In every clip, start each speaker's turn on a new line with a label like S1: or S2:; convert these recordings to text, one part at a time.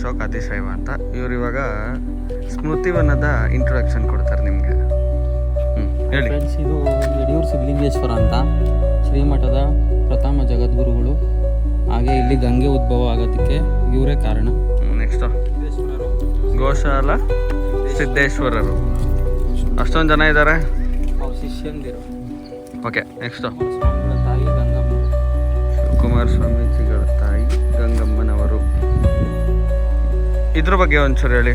S1: ಅಶೋಕ್ ಅತಿಶೈವ ಅಂತ. ಇವರು ಇವಾಗ ಸ್ಮೃತಿವನದ ಇಂಟ್ರೊಡಕ್ಷನ್ ಕೊಡ್ತಾರೆ ನಿಮಗೆ. ಹೇಳಿ
S2: ಫ್ರೆಂಡ್ಸ್, ಇದು ಯಡಿಯೂರು ಸಿದ್ಧಲಿಂಗೇಶ್ವರ ಅಂತ ಶ್ರೀಮಠದ ಪ್ರಥಮ ಜಗದ್ಗುರುಗಳು. ಹಾಗೆ ಇಲ್ಲಿ ಗಂಗೆ ಉದ್ಭವ ಆಗೋದಕ್ಕೆ ಇವರೇ ಕಾರಣ.
S1: ನೆಕ್ಸ್ಟು ಗೋಶಾಲ ಸಿದ್ದೇಶ್ವರರು. ಅಷ್ಟೊಂದು ಜನ ಇದ್ದಾರೆ.
S2: ಅವ್ರ ಶಿಷ್ಯಂದಿರು.
S1: ಓಕೆ, ನೆಕ್ಸ್ಟು
S2: ಸ್ವಾಮಿಗಳ ತಾಯಿ ಗಂಗಮ್ಮ.
S1: ಶಿವಕುಮಾರ ಸ್ವಾಮೀಜಿಗಳ ತಾಯಿ ಗಂಗಮ್ಮನವರು. ಇದ್ರ ಬಗ್ಗೆ ಒಂಚೂರು ಹೇಳಿ.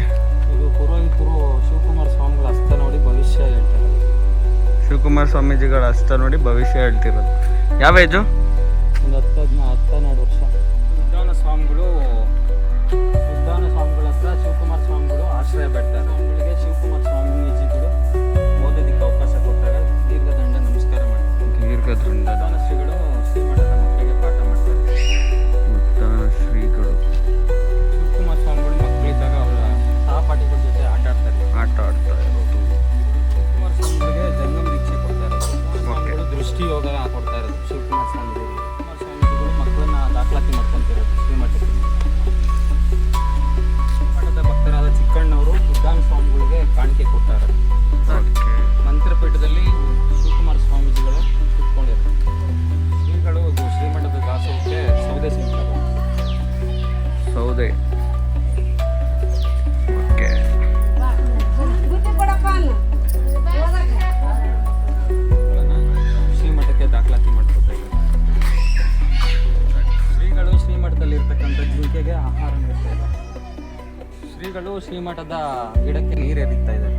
S2: ಇದು ಪುರೋಹಿತರು ಶಿವಕುಮಾರ ಸ್ವಾಮಿಗಳ ಹಸ್ತ ನೋಡಿ ಭವಿಷ್ಯ ಹೇಳ್ತಾರೆ.
S1: ಶಿವಕುಮಾರ ಸ್ವಾಮೀಜಿಗಳ ಹಸ್ತ ನೋಡಿ ಭವಿಷ್ಯ ಹೇಳ್ತಿರೋದು. ಯಾವ ಏಜು?
S2: ಒಂದು 10-12 ವರ್ಷ. ಉದ್ದಾನ ಸ್ವಾಮಿಗಳ ಹತ್ರ ಶಿವಕುಮಾರ ಸ್ವಾಮಿಗಳು ಆಶ್ರಯ ಬಿಡ್ತಾರೆ. ಸ್ವಾಮಿಗಳಿಗೆ ಶಿವಕುಮಾರ ಸ್ವಾಮೀಜಿಗಳು ಓದೋದಕ್ಕೆ ಅವಕಾಶ ಕೊಟ್ಟಾಗ ದೀರ್ಘದಂಡ ನಮಸ್ಕಾರ ಮಾಡ್ತಾರೆ.
S1: ದೀರ್ಘದಂಡ
S2: ಉದ್ದಾನ ಶ್ರೀಗಳು ಶ್ರೀಮಠದ ಮಕ್ಕಳಿಗೆ ಪಾಠ ಮಾಡ್ತಾರೆ.
S1: ಉದ್ದಾನ ಶ್ರೀಗಳು
S2: ಶಿವಕುಮಾರ ಸ್ವಾಮಿಗಳು ಮಕ್ಕಳಿದ್ದಾಗ ಅವರ ಸಹಪಾಠಿಗಳ ಜೊತೆ ಆಟ ಆಡ್ತಾ ಇರೋದು. ಶಿವಕುಮಾರ ಸ್ವಾಮಿಗಳಿಗೆ ಜಂಗಮ ದೀಕ್ಷೆ ಕೊಡ್ತಾರೆ. ಸ್ವಾಮಿಗಳು ದೃಷ್ಟಿ ಯೋಗ ಕೊಡ್ತಾ ಇರೋದು ಶಿವಕುಮಾರ ಸ್ವಾಮಿಗಳು. ಶಿವಕುಮಾರ ಸ್ವಾಮೀಜಿಗಳು ಮಕ್ಕಳನ್ನ ದಾಖಲಾತಿ ಮಾಡ್ಕೊಂತಿರೋದು ಶ್ರೀಮಠಕ್ಕೆ. ಶ್ರೀಮಠದ ಭಕ್ತರಾದ ಚಿಕ್ಕಣ್ಣವರು ಉದ್ದಾನ ಸ್ವಾಮಿಗಳಿಗೆ ಕಾಣಿಕೆ ಕೊಟ್ಟಾರೆ. ಮಂತ್ರಪೀಠದಲ್ಲಿ ಶಿವಕುಮಾರ ಸ್ವಾಮೀಜಿಗಳು ಕುತ್ಕೊಂಡಿದ್ದಾರೆ. ಶ್ರೀಗಳು ಶ್ರೀಮಠದ ದಾಸೋಹಕ್ಕೆ ಸೌದೆ ಸಿಗ್ತಾರೆ.
S1: ಸೌದೆ. ಓಕೆ,
S2: ಶ್ರೀಮಠಕ್ಕೆ ದಾಖಲಾತಿ ಮಾಡ್ಕೊತಾರೆ. ಶ್ರೀಗಳು ಶ್ರೀಮಠದಲ್ಲಿ ಇರ್ತಕ್ಕಂಥ ಜಿಂಕೆಗೆ ಆಹಾರ ನೀಡ್ತಾ ಇದ್ದಾರೆ. ಶ್ರೀಗಳು ಶ್ರೀಮಠದ ಗಿಡಕ್ಕೆ ನೀರು ಎರಿತಾ ಇದ್ದಾರೆ.